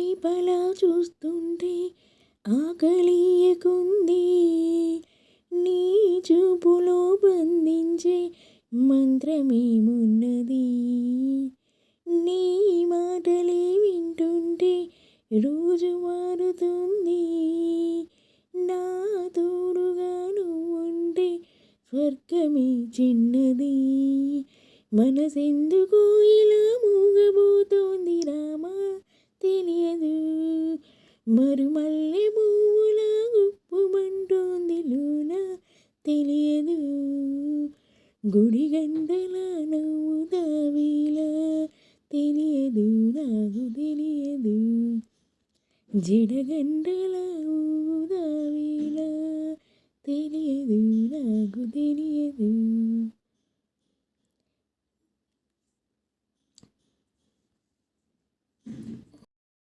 వైపలా చూస్తుంటే ఆకలియకుంది, నీ చూపులో బంధించే మంత్రమేమున్నది, నీ మాటలే వింటుంటే రోజు మారుతుంది, నా తోడుగా నువ్వుంటే స్వర్గమే చిన్నది, మనసెందుకు ఇలా మూగబోతోంది రామా తెలియదు, మరుమల్లె పువ్వులా గుప్పుమంటోంది లోన తెలియదు, గుడి గంటల నవ్వుతావేలా తెలియదు నాకు తెలియదు, జడగంటల ఊదావేలా తెలియదు నాకు తెలియదు.